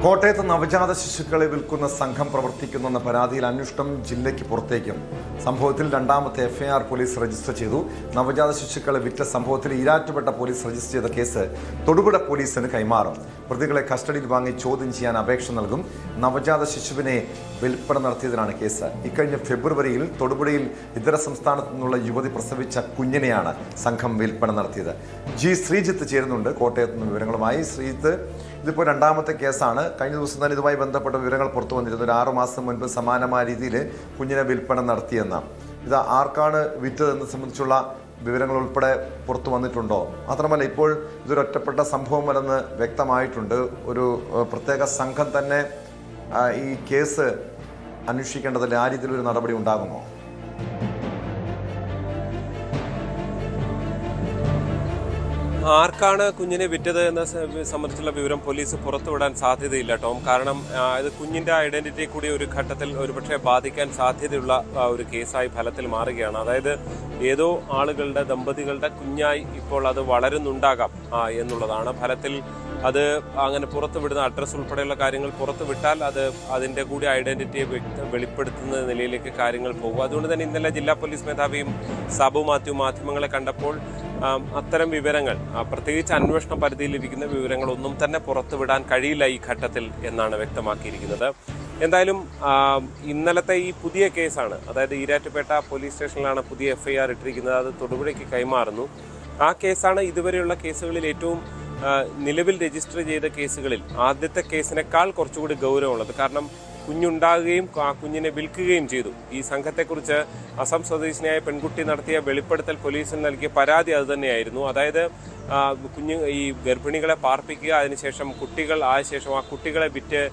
കോട്ടയത്ത് നവജാത ശിശുക്കളെ വിൽക്കുന്ന സംഘം പ്രവർത്തിക്കുന്നെന്ന പരാതിയിൽ അന്വേഷണം ജില്ലയ്ക്ക് പുറത്തേക്കും. സംഭവത്തിൽ രണ്ടാമത്തെ എഫ്ഐആർ പോലീസ് രജിസ്റ്റർ ചെയ്തു. നവജാത ശിശുക്കളെ വിറ്റ സംഭവത്തിൽ ഈരാറ്റുപേട്ട പോലീസ് രജിസ്റ്റർ ചെയ്ത കേസ് തൊടുപുഴ പോലീസിന് കൈമാറും. പ്രതികളെ കസ്റ്റഡിയിൽ വാങ്ങി ചോദ്യം ചെയ്യാൻ അപേക്ഷ നൽകും. നവജാത ശിശുവിനെ വിൽപ്പന നടത്തിയതിനാണ് കേസ്. ഇക്കഴിഞ്ഞ ഫെബ്രുവരിയിൽ തൊടുപുഴയിൽ ഇതര സംസ്ഥാനത്തു നിന്നുള്ള യുവതി പ്രസവിച്ച കുഞ്ഞിനെയാണ് സംഘം വിൽപ്പന നടത്തിയത്. ജി ശ്രീജിത്ത് ചേരുന്നുണ്ട് കോട്ടയത്ത് നിന്ന് വിവരങ്ങളുമായി. ശ്രീജിത്ത്, ഇതിപ്പോൾ രണ്ടാമത്തെ കേസാണ്. കഴിഞ്ഞ ദിവസം തന്നെ ഇതുമായി ബന്ധപ്പെട്ട വിവരങ്ങൾ പുറത്തു വന്നിരുന്നു. ഒരു 6 മാസം മുൻപ് സമാനമായ രീതിയിൽ കുഞ്ഞിനെ വിൽപ്പന നടത്തിയെന്നാണ്. ഇത് ആർക്കാണ് വിറ്റതെന്ന് സംബന്ധിച്ചുള്ള വിവരങ്ങൾ ഉൾപ്പെടെ പുറത്തു വന്നിട്ടുണ്ടോ? മാത്രമല്ല, ഇപ്പോൾ ഇതൊരു ഒറ്റപ്പെട്ട സംഭവമല്ലെന്ന് വ്യക്തമായിട്ടുണ്ട്. ഒരു പ്രത്യേക സംഘം തന്നെ ഈ കേസ് അന്വേഷിക്കേണ്ടതില്ല. ആ രീതിയിലൊരു നടപടി ഉണ്ടാകുമോ? ആർക്കാണ് കുഞ്ഞിനെ വിറ്റത് എന്ന സംബന്ധിച്ചുള്ള വിവരം പോലീസ് പുറത്തുവിടാൻ സാധ്യതയില്ല, ടോം. കാരണം ഇത് കുഞ്ഞിന്റെ ഐഡന്റിറ്റി കൂടി ഒരു ഘട്ടത്തിൽ ഒരുപക്ഷെ ബാധിക്കാൻ സാധ്യതയുള്ള ഒരു കേസായി ഫലത്തിൽ മാറുകയാണ്. അതായത് ഏതോ ആളുകളുടെ ദമ്പതികളുടെ കുഞ്ഞായി ഇപ്പോൾ അത് വളരുന്നുണ്ടാകാം എന്നുള്ളതാണ് ഫലത്തിൽ. അത് അങ്ങനെ പുറത്തുവിടുന്ന അഡ്രസ്സ് ഉൾപ്പെടെയുള്ള കാര്യങ്ങൾ പുറത്തുവിട്ടാൽ അത് അതിൻ്റെ കൂടി ഐഡന്റിറ്റിയെ വെളിപ്പെടുത്തുന്ന നിലയിലേക്ക് കാര്യങ്ങൾ പോകും. അതുകൊണ്ട് തന്നെ ഇന്നലെ ജില്ലാ പോലീസ് മേധാവിയും സാബു മാത്യു മാധ്യമങ്ങളെ കണ്ടപ്പോൾ അത്തരം വിവരങ്ങൾ, പ്രത്യേകിച്ച് അന്വേഷണ പരിധിയിലിരിക്കുന്ന വിവരങ്ങളൊന്നും തന്നെ പുറത്തുവിടാൻ കഴിയില്ല ഈ ഘട്ടത്തിൽ എന്നാണ് വ്യക്തമാക്കിയിരിക്കുന്നത്. എന്തായാലും ഇന്നലത്തെ ഈ പുതിയ കേസാണ്, അതായത് ഈരാറ്റുപേട്ട പോലീസ് സ്റ്റേഷനിലാണ് പുതിയ എഫ്ഐആർ ഇട്ടിരിക്കുന്നത്. അത് തൊടുപുഴയ്ക്ക് കൈമാറുന്നു. ആ കേസാണ് ഇതുവരെയുള്ള കേസുകളിൽ ഏറ്റവും നിലവിൽ രജിസ്റ്റർ ചെയ്ത കേസുകളിൽ ആദ്യത്തെ കേസിനേക്കാൾ കുറച്ചുകൂടി ഗൗരവമുള്ളത്. കാരണം കുഞ്ഞുണ്ടാകുകയും ആ കുഞ്ഞിനെ വിൽക്കുകയും ചെയ്തു. ഈ സംഘത്തെക്കുറിച്ച് അസം സ്വദേശിനിയായ പെൺകുട്ടി നടത്തിയ വെളിപ്പെടുത്തൽ പോലീസിന് നൽകിയ പരാതി അതുതന്നെയായിരുന്നു. അതായത് ഈ ഗർഭിണികളെ പാർപ്പിക്കുക, അതിനുശേഷം കുട്ടികൾ ആയ ശേഷം ആ കുട്ടികളെ വിറ്റ്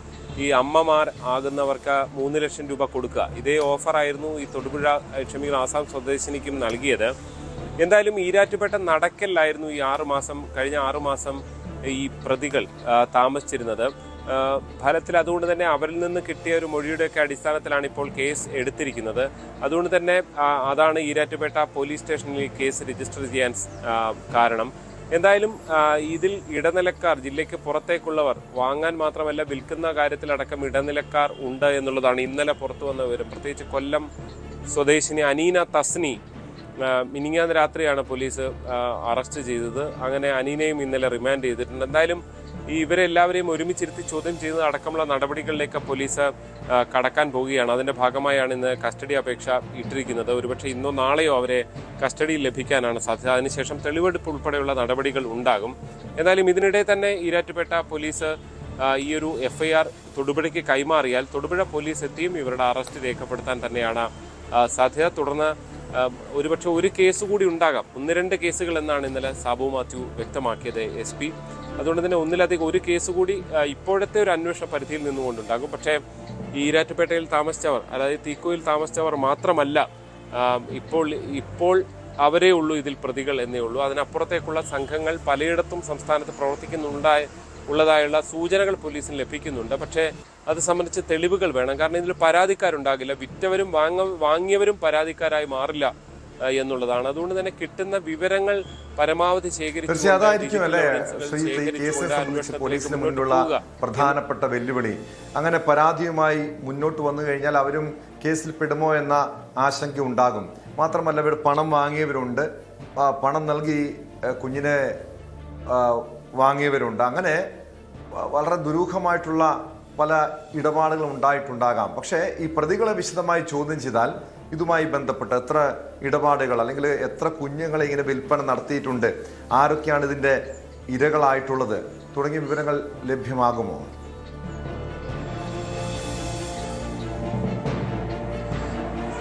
ഈ അമ്മമാർ ആകുന്നവർക്ക് 3 ലക്ഷം രൂപ കൊടുക്കുക. ഇതേ ഓഫറായിരുന്നു ഈ ആസാം സ്വദേശിനിക്കും നൽകിയത്. എന്തായാലും ഈരാറ്റുപേട്ട നടക്കലിലായിരുന്നു ഈ കഴിഞ്ഞ 6 മാസം ഈ പ്രതികൾ താമസിച്ചിരുന്നത്. ഫലത്തിൽ അതുകൊണ്ട് തന്നെ അവരിൽ നിന്ന് കിട്ടിയ ഒരു മൊഴിയുടെയൊക്കെ അടിസ്ഥാനത്തിലാണ് ഇപ്പോൾ കേസ് എടുത്തിരിക്കുന്നത്. അതുകൊണ്ട് തന്നെ അതാണ് ഈരാറ്റുപേട്ട പോലീസ് സ്റ്റേഷനിൽ കേസ് രജിസ്റ്റർ ചെയ്യാൻ കാരണം. എന്തായാലും ഇതിൽ ഇടനിലക്കാർ, ജില്ലയ്ക്ക് പുറത്തേക്കുള്ളവർ, വാങ്ങാൻ മാത്രമല്ല വിൽക്കുന്ന കാര്യത്തിലടക്കം ഇടനിലക്കാർ ഉണ്ട് എന്നുള്ളതാണ് ഇന്നലെ പുറത്തു വന്ന വിവരം. പ്രത്യേകിച്ച് കൊല്ലം സ്വദേശിനി അനീന തസ്നി മിനിങ്ങാന്ന് രാത്രിയാണ് പോലീസ് അറസ്റ്റ് ചെയ്തത്. അങ്ങനെ അനീനയും ഇന്നലെ റിമാൻഡ് ചെയ്തിട്ടുണ്ട്. എന്തായാലും ഇവരെല്ലാവരെയും ഒരുമിച്ചിരുത്തി ചോദ്യം ചെയ്യുന്നത് അടക്കമുള്ള നടപടികളിലേക്ക് പോലീസ് കടക്കാൻ പോവുകയാണ്. അതിന്റെ ഭാഗമായാണ് ഇന്ന് കസ്റ്റഡി അപേക്ഷ ഇട്ടിരിക്കുന്നത്. ഒരുപക്ഷെ ഇന്നോ നാളെയോ അവരെ കസ്റ്റഡിയിൽ ലഭിക്കാനാണ് സാധ്യത. അതിനുശേഷം തെളിവെടുപ്പ് ഉൾപ്പെടെയുള്ള നടപടികൾ ഉണ്ടാകും. എന്നാലും ഇതിനിടെ തന്നെ ഈരാറ്റുപേട്ട പോലീസ് ഈ ഒരു എഫ്ഐആർ തൊടുപുഴയ്ക്ക് കൈമാറിയാൽ തൊടുപുഴ പോലീസ് എത്തിയും ഇവരുടെ അറസ്റ്റ് രേഖപ്പെടുത്താൻ തന്നെയാണ് സാധ്യത. തുടർന്ന് ഒരുപക്ഷെ ഒരു കേസ് കൂടി ഉണ്ടാകാം, 1-2 കേസുകൾ എന്നാണ് ഇന്നലെ സാബു മാത്യു വ്യക്തമാക്കിയത്, SP. അതുകൊണ്ട് തന്നെ ഒന്നിലധികം ഒരു കേസ് കൂടി ഇപ്പോഴത്തെ ഒരു അന്വേഷണ പരിധിയിൽ നിന്നുകൊണ്ടുണ്ടാകും. പക്ഷേ ഈരാറ്റുപേട്ടയിൽ താമസിച്ചവർ, അതായത് തീക്കോയിൽ താമസിച്ചവർ മാത്രമല്ല ഇപ്പോൾ അവരേ ഉള്ളൂ ഇതിൽ പ്രതികൾ എന്നേ ഉള്ളൂ. അതിനപ്പുറത്തേക്കുള്ള സംഘങ്ങൾ പലയിടത്തും സംസ്ഥാനത്ത് ഉള്ളതായുള്ള സൂചനകൾ പോലീസിന് ലഭിക്കുന്നുണ്ട്. പക്ഷേ അത് സംബന്ധിച്ച് തെളിവുകൾ വേണം. കാരണം ഇതിൽ പരാതിക്കാരുണ്ടാകില്ല, വിറ്റവരും വാങ്ങിയവരും പരാതിക്കാരായി മാറില്ല എന്നുള്ളതാണ്. അതുകൊണ്ട് തന്നെ കിട്ടുന്ന വിവരങ്ങൾ പരമാവധി പോലീസിന് മുന്നിലുള്ള പ്രധാനപ്പെട്ട വെല്ലുവിളി, അങ്ങനെ പരാതിയുമായി മുന്നോട്ട് വന്നു കഴിഞ്ഞാൽ അവരും കേസിൽ പെടുമോ എന്ന ആശങ്ക ഉണ്ടാകും. മാത്രമല്ല, ഇവർ പണം വാങ്ങിയവരുണ്ട്, പണം നൽകി കുഞ്ഞിനെ വാങ്ങിയവരുണ്ട്. അങ്ങനെ വളരെ ദുരൂഹമായിട്ടുള്ള പല ഇടപാടുകളും ഉണ്ടായിട്ടുണ്ടാകാം. പക്ഷേ ഈ പ്രതികളെ വിശദമായി ചോദ്യം ചെയ്താൽ ഇതുമായി ബന്ധപ്പെട്ട് എത്ര ഇടപാടുകൾ അല്ലെങ്കിൽ എത്ര കുഞ്ഞുങ്ങളെ ഇങ്ങനെ വിൽപ്പന നടത്തിയിട്ടുണ്ട്, ആരൊക്കെയാണ് ഇതിൻ്റെ ഇരകളായിട്ടുള്ളത് തുടങ്ങിയ വിവരങ്ങൾ ലഭ്യമാകുമോ?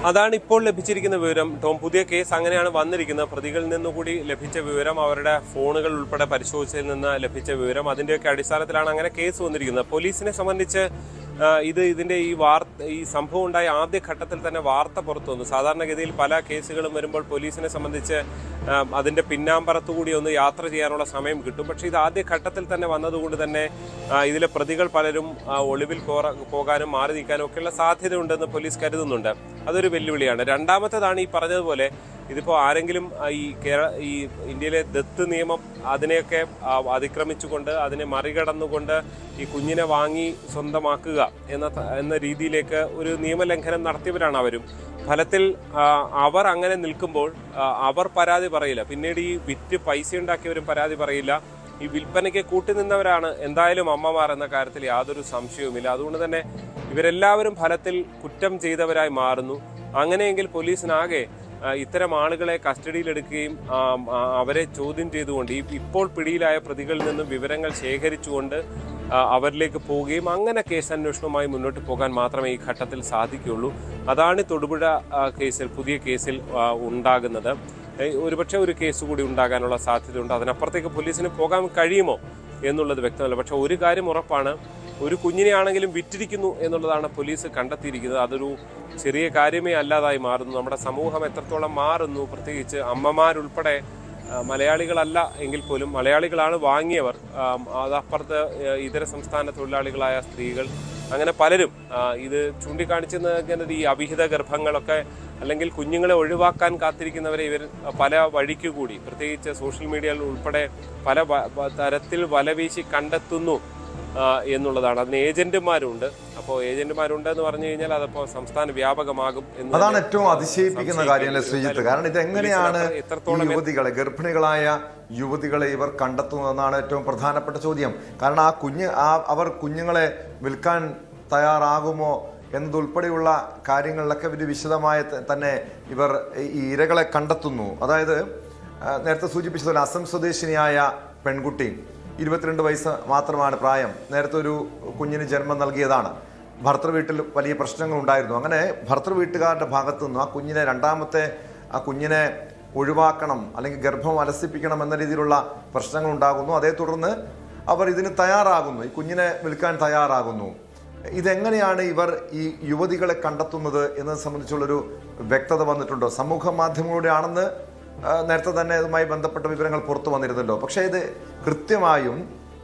അതാണ് ഇപ്പോൾ ലഭിച്ചിരിക്കുന്ന വിവരം, ടോം. പുതിയ കേസ് അങ്ങനെയാണ് വന്നിരിക്കുന്നത്. പ്രതികളിൽ നിന്നുകൂടി ലഭിച്ച വിവരം, അവരുടെ ഫോണുകൾ ഉൾപ്പെടെ പരിശോധിച്ചതിൽ നിന്ന് ലഭിച്ച വിവരം, അതിൻ്റെയൊക്കെ അടിസ്ഥാനത്തിലാണ് അങ്ങനെ കേസ് വന്നിരിക്കുന്നത്. പോലീസിനെ സംബന്ധിച്ച് ഇതിന്റെ ഈ സംഭവം ഉണ്ടായ ആദ്യ ഘട്ടത്തിൽ തന്നെ വാർത്ത പുറത്തു വന്നു. സാധാരണഗതിയിൽ പല കേസുകളും വരുമ്പോൾ പോലീസിനെ സംബന്ധിച്ച് അതിന്റെ പിന്നാമ്പറത്തുകൂടി ഒന്ന് യാത്ര ചെയ്യാനുള്ള സമയം കിട്ടും. പക്ഷേ ഇത് ആദ്യ ഘട്ടത്തിൽ തന്നെ വന്നതുകൊണ്ട് തന്നെ ഇതിലെ പ്രതികൾ പലരും ഒളിവിൽ പോകാനും മാറി നിൽക്കാനും ഒക്കെയുള്ള സാധ്യതയുണ്ടെന്ന് പോലീസ് കരുതുന്നുണ്ട്. അതൊരു വെല്ലുവിളിയാണ്. രണ്ടാമത്തേതാണ് ഈ പറഞ്ഞതുപോലെ ഇതിപ്പോൾ ആരെങ്കിലും ഈ ഇന്ത്യയിലെ ദത്ത് നിയമം അതിനെയൊക്കെ അതിക്രമിച്ചുകൊണ്ട് അതിനെ മറികടന്നുകൊണ്ട് ഈ കുഞ്ഞിനെ വാങ്ങി സ്വന്തമാക്കുക എന്ന രീതിയിലേക്ക് ഒരു നിയമലംഘനം നടത്തിയവരാണ് അവരും. ഫലത്തിൽ അവർ അങ്ങനെ നിൽക്കുമ്പോൾ അവർ പരാതി പറയില്ല. പിന്നീട് ഈ വിറ്റ് പൈസ ഉണ്ടാക്കിയവരും പരാതി പറയില്ല. ഈ വിൽപ്പനയ്ക്ക് കൂട്ടുനിന്നവരാണ് എന്തായാലും അമ്മമാർ എന്ന കാര്യത്തിൽ യാതൊരു സംശയവുമില്ല. അതുകൊണ്ട് തന്നെ ഇവരെല്ലാവരും ഫലത്തിൽ കുറ്റം ചെയ്തവരായി മാറുന്നു. അങ്ങനെയെങ്കിൽ പോലീസിനാകെ ഇത്തരം ആളുകളെ കസ്റ്റഡിയിലെടുക്കുകയും അവരെ ചോദ്യം ചെയ്തുകൊണ്ട് ഇപ്പോൾ പിടിയിലായ പ്രതികളിൽ നിന്നും വിവരങ്ങൾ ശേഖരിച്ചുകൊണ്ട് അവരിലേക്ക് പോവുകയും അങ്ങനെ കേസ് അന്വേഷണവുമായി മുന്നോട്ട് പോകാൻ മാത്രമേ ഈ ഘട്ടത്തിൽ സാധിക്കുകയുള്ളൂ. അതാണ് തൊടുപുഴ കേസിൽ, പുതിയ കേസിൽ ഉണ്ടാകുന്നത്. ഒരുപക്ഷെ ഒരു കേസ് കൂടി ഉണ്ടാകാനുള്ള സാധ്യതയുണ്ട്. അതിനപ്പുറത്തേക്ക് പോലീസിന് പോകാൻ കഴിയുമോ എന്നുള്ളത് വ്യക്തമല്ല. പക്ഷെ ഒരു കാര്യം ഉറപ്പാണ്, ഒരു കുഞ്ഞിനെ ആണെങ്കിലും വിറ്റിരിക്കുന്നു എന്നുള്ളതാണ് പോലീസ് കണ്ടെത്തിയിരിക്കുന്നത്. അതൊരു ചെറിയ കാര്യമേ അല്ലാതായി മാറുന്നു. നമ്മുടെ സമൂഹം എത്രത്തോളം മാറുന്നു, പ്രത്യേകിച്ച് അമ്മമാരുൾപ്പെടെ മലയാളികളല്ല എങ്കിൽ പോലും മലയാളികളാണ് വാങ്ങിയവർ. അതപ്പുറത്ത് ഇതര സംസ്ഥാന തൊഴിലാളികളായ സ്ത്രീകൾ, അങ്ങനെ പലരും ഇത് ചൂണ്ടിക്കാണിച്ചെന്നത് ഈ അവിഹിത ഗർഭങ്ങളൊക്കെ അല്ലെങ്കിൽ കുഞ്ഞുങ്ങളെ ഒഴിവാക്കാൻ കാത്തിരിക്കുന്നവരെ ഇവർ പല വഴിക്ക് കൂടി, പ്രത്യേകിച്ച് സോഷ്യൽ മീഡിയയിൽ ഉൾപ്പെടെ പല തരത്തിൽ വലവീശി കണ്ടെത്തുന്നു എന്നുള്ളതാണ്. അതിന് ഏജന്റുമാരുണ്ട്. അപ്പോൾ ഏജന്റുമാരുണ്ട് എന്ന് പറഞ്ഞു കഴിഞ്ഞാൽ അതപ്പോൾ സംസ്ഥാന വ്യാപകമാകും. അതാണ് ഏറ്റവും അതിശയിപ്പിക്കുന്ന കാര്യമല്ലേ ശ്രീജിത്ത്? കാരണം ഇതെങ്ങനെയാണ് യുവതികളെ, ഗർഭിണികളായ യുവതികളെ ഇവർ കണ്ടെത്തുന്നതെന്നാണ് ഏറ്റവും പ്രധാനപ്പെട്ട ചോദ്യം. കാരണം അവർ കുഞ്ഞുങ്ങളെ വിൽക്കാൻ തയ്യാറാകുമോ എന്നതുൾപ്പെടെയുള്ള കാര്യങ്ങളിലൊക്കെ ഒരു വിശദമായി തന്നെ ഇവർ ഈ ഇരകളെ കണ്ടെത്തുന്നു. അതായത് നേരത്തെ സൂചിപ്പിച്ചതുപോലെ അസം സ്വദേശിനിയായ പെൺകുട്ടി, 22 വയസ്സ് മാത്രമാണ് പ്രായം. നേരത്തെ ഒരു കുഞ്ഞിന് ജന്മം നൽകിയതാണ്. ഭർത്തൃ വീട്ടിൽ വലിയ പ്രശ്നങ്ങൾ ഉണ്ടായിരുന്നു. അങ്ങനെ ഭർത്തൃ വീട്ടുകാരുടെ ഭാഗത്തു നിന്നും ആ കുഞ്ഞിനെ ഒഴിവാക്കണം അല്ലെങ്കിൽ ഗർഭം അലസിപ്പിക്കണം എന്ന രീതിയിലുള്ള പ്രശ്നങ്ങൾ ഉണ്ടാകുന്നു. അതേ തുടർന്ന് അവർ ഇതിന് തയ്യാറാകുന്നു, ഈ കുഞ്ഞിനെ വിൽക്കാൻ തയ്യാറാകുന്നു. ഇതെങ്ങനെയാണ് ഇവർ ഈ യുവതികളെ കണ്ടെത്തുന്നത് എന്നത് സംബന്ധിച്ചുള്ളൊരു വ്യക്തത വന്നിട്ടുണ്ടോ? സമൂഹ മാധ്യമങ്ങളുടെ ആണെന്ന് നേരത്തെ തന്നെ ഇതുമായി ബന്ധപ്പെട്ട വിവരങ്ങൾ പുറത്തു വന്നിരുന്നല്ലോ. പക്ഷേ ഇത് കൃത്യമായും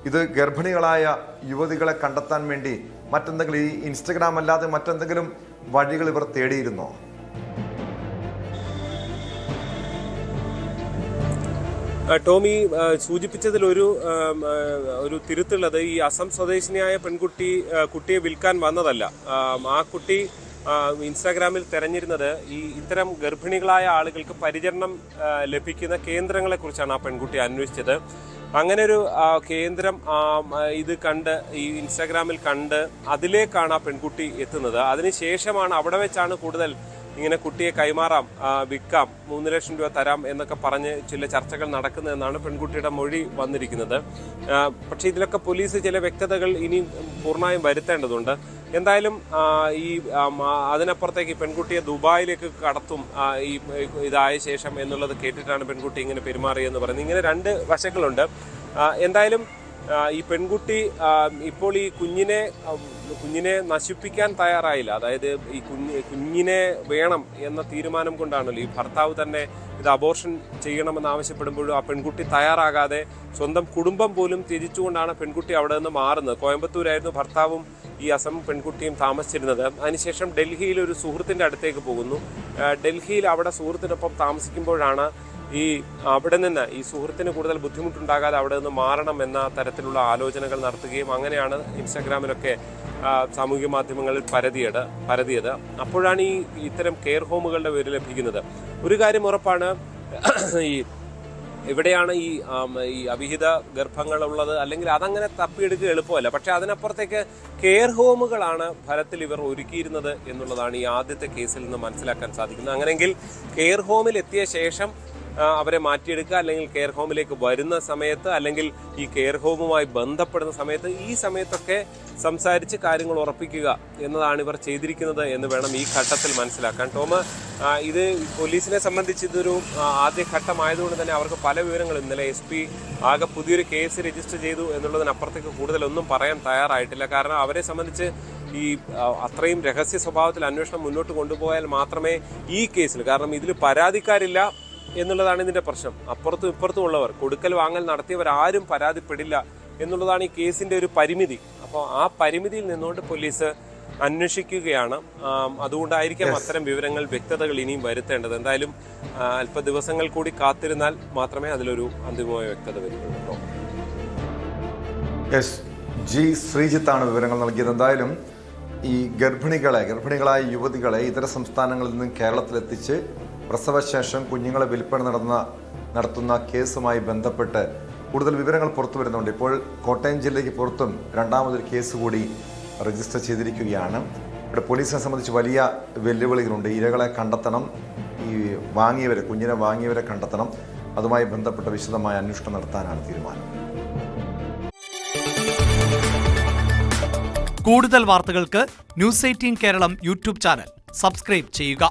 ഇത് ഗർഭിണികളായ യുവതികളെ കണ്ടെത്താൻ വേണ്ടി മറ്റെന്തെങ്കിലും, ഈ ഇൻസ്റ്റഗ്രാം അല്ലാതെ മറ്റെന്തെങ്കിലും വഴികൾ ഇവർ തേടിയിരുന്നോ? ടോമി സൂചിപ്പിച്ചതിൽ ഒരു തിരുത്തുള്ളത്, ഈ അസം സ്വദേശിനിയായ കുട്ടിയെ വിൽക്കാൻ വന്നതല്ല. ആ കുട്ടി ഇൻസ്റ്റാഗ്രാമിൽ തെരഞ്ഞിരുന്നത് ഇത്തരം ഗർഭിണികളായ ആളുകൾക്ക് പരിചരണം ലഭിക്കുന്ന കേന്ദ്രങ്ങളെ കുറിച്ചാണ് ആ പെൺകുട്ടി അന്വേഷിച്ചത്. അങ്ങനെ ഒരു കേന്ദ്രം ഇത് കണ്ട് ഈ ഇൻസ്റ്റാഗ്രാമിൽ കണ്ട് അതിലേക്കാണ് ആ പെൺകുട്ടി എത്തുന്നത്. അതിനുശേഷമാണ് അവിടെ വെച്ചാണ് കൂടുതൽ ഇങ്ങനെ കുട്ടിയെ കൈമാറാം, വിൽക്കാം, 3 ലക്ഷം രൂപ തരാം എന്നൊക്കെ പറഞ്ഞ് ചില ചർച്ചകൾ നടക്കുന്നതെന്നാണ് പെൺകുട്ടിയുടെ മൊഴി വന്നിരിക്കുന്നത്. പക്ഷേ ഇതിലൊക്കെ പോലീസ് ചില വ്യക്തതകൾ ഇനി പൂർണ്ണമായും വരുത്തേണ്ടതുണ്ട്. എന്തായാലും അതിനപ്പുറത്തേക്ക് പെൺകുട്ടിയെ ദുബായിലേക്ക് കടത്തും ഇതായ ശേഷം എന്നുള്ളത് കേട്ടിട്ടാണ് പെൺകുട്ടി ഇങ്ങനെ പെരുമാറിയെന്ന് പറയുന്നത്. ഇങ്ങനെ 2 വശങ്ങളുണ്ട്. എന്തായാലും ഈ പെൺകുട്ടി ഇപ്പോൾ ഈ കുഞ്ഞിനെ നശിപ്പിക്കാൻ തയ്യാറായില്ല. അതായത് ഈ കുഞ്ഞിനെ വേണം എന്ന തീരുമാനം കൊണ്ടാണല്ലോ ഈ ഭർത്താവ് തന്നെ ഇത് അബോർഷൻ ചെയ്യണമെന്ന് ആവശ്യപ്പെടുമ്പോഴും ആ പെൺകുട്ടി തയ്യാറാകാതെ സ്വന്തം കുടുംബം പോലും ത്യജിച്ചുകൊണ്ടാണ് പെൺകുട്ടി അവിടെ നിന്ന് മാറുന്നത്. കോയമ്പത്തൂരായിരുന്നു ഭർത്താവും ഈ അസം പെൺകുട്ടിയും താമസിച്ചിരുന്നത്. അതിനുശേഷം ഡൽഹിയിൽ ഒരു സുഹൃത്തിൻ്റെ അടുത്തേക്ക് പോകുന്നു. ഡൽഹിയിൽ അവിടെ സുഹൃത്തിനൊപ്പം താമസിക്കുമ്പോഴാണ് അവിടെ നിന്ന് ഈ സുഹൃത്തിന് കൂടുതൽ ബുദ്ധിമുട്ടുണ്ടാകാതെ അവിടെ നിന്ന് മാറണം എന്ന തരത്തിലുള്ള ആലോചനകൾ നടത്തുകയും അങ്ങനെയാണ് ഇൻസ്റ്റാഗ്രാമിലൊക്കെ സാമൂഹിക മാധ്യമങ്ങളിൽ പരതിയത്. അപ്പോഴാണ് ഇത്തരം കെയർ ഹോമുകളുടെ പേര് ലഭിക്കുന്നത്. ഒരു കാര്യം ഉറപ്പാണ്, എവിടെയാണ് ഈ അവിഹിത ഗർഭങ്ങളുള്ളത് അല്ലെങ്കിൽ അതങ്ങനെ തപ്പിയെടുക്കുക എളുപ്പമല്ല. പക്ഷെ അതിനപ്പുറത്തേക്ക് കെയർ ഹോമുകളാണ് ഫലത്തിൽ ഇവർ ഒരുക്കിയിരുന്നത് എന്നുള്ളതാണ് ഈ ആദ്യത്തെ കേസിൽ നിന്ന് മനസ്സിലാക്കാൻ സാധിക്കുന്നത്. അങ്ങനെയെങ്കിൽ കെയർ ഹോമിൽ എത്തിയ ശേഷം അവരെ മാറ്റിയെടുക്കുക, അല്ലെങ്കിൽ കെയർ ഹോമിലേക്ക് വരുന്ന സമയത്ത്, അല്ലെങ്കിൽ ഈ കെയർ ഹോമുമായി ബന്ധപ്പെടുന്ന സമയത്ത്, ഈ സമയത്തൊക്കെ സംസാരിച്ച് കാര്യങ്ങൾ ഉറപ്പിക്കുക എന്നതാണ് ഇവർ ചെയ്തിരിക്കുന്നത് എന്ന് വേണം ഈ ഘട്ടത്തിൽ മനസ്സിലാക്കാൻ. ടോമ്, ഇത് പോലീസിനെ സംബന്ധിച്ച് ഇതൊരു ആദ്യ ഘട്ടമായതുകൊണ്ട് തന്നെ അവർക്ക് പല വിവരങ്ങളും, ഇന്നലെ SP ആകെ പുതിയൊരു കേസ് രജിസ്റ്റർ ചെയ്തു എന്നുള്ളതിനപ്പുറത്തേക്ക് കൂടുതലൊന്നും പറയാൻ തയ്യാറായിട്ടില്ല. കാരണം അവരെ സംബന്ധിച്ച് അത്രയും രഹസ്യ സ്വഭാവത്തിൽ അന്വേഷണം മുന്നോട്ട് കൊണ്ടുപോയാൽ മാത്രമേ ഈ കേസിൽ, കാരണം ഇതിൽ പരാതിക്കാരില്ല എന്നുള്ളതാണ് ഇതിന്റെ പ്രശ്നം. അപ്പുറത്തും ഇപ്പുറത്തും ഉള്ളവർ, കൊടുക്കൽ വാങ്ങൽ നടത്തിയവർ ആരും പരാതിപ്പെടില്ല എന്നുള്ളതാണ് ഈ കേസിന്റെ ഒരു പരിമിതി. അപ്പോൾ ആ പരിമിതിയിൽ നിന്നുകൊണ്ട് പോലീസ് അന്വേഷിക്കുകയാണ്. അതുകൊണ്ടായിരിക്കാം അത്തരം വിവരങ്ങൾ വ്യക്തതകൾ ഇനിയും വരുത്തേണ്ടത്. എന്തായാലും അല്പ ദിവസങ്ങൾ കൂടി കാത്തിരുന്നാൽ മാത്രമേ അതിലൊരു അന്തിമമായ വ്യക്തത വരുന്നുള്ളൂ. ജി ശ്രീജിത്താണ് വിവരങ്ങൾ നൽകിയത്. എന്തായാലും ഈ ഗർഭിണികളായ യുവതികളെ ഇതര സംസ്ഥാനങ്ങളിൽ നിന്നും കേരളത്തിലെത്തിച്ച് പ്രസവശേഷം കുഞ്ഞുങ്ങളെ വിൽപ്പന നടത്തുന്ന കേസുമായി ബന്ധപ്പെട്ട് കൂടുതൽ വിവരങ്ങൾ പുറത്തു വരുന്നുണ്ട്. ഇപ്പോൾ കോട്ടയം ജില്ലയ്ക്ക് പുറത്തും രണ്ടാമതൊരു കേസ് കൂടി രജിസ്റ്റർ ചെയ്തിരിക്കുകയാണ്. ഇവിടെ പോലീസിനെ സംബന്ധിച്ച് വലിയ വെല്ലുവിളികളുണ്ട്. ഇരകളെ കണ്ടെത്തണം, ഈ കുഞ്ഞിനെ വാങ്ങിയവരെ കണ്ടെത്തണം. അതുമായി ബന്ധപ്പെട്ട വിശദമായ അന്വേഷണം നടത്താനാണ് തീരുമാനം. കൂടുതൽ വാർത്തകൾക്ക് news 18 Keralam YouTube channel subscribe ചെയ്യുക.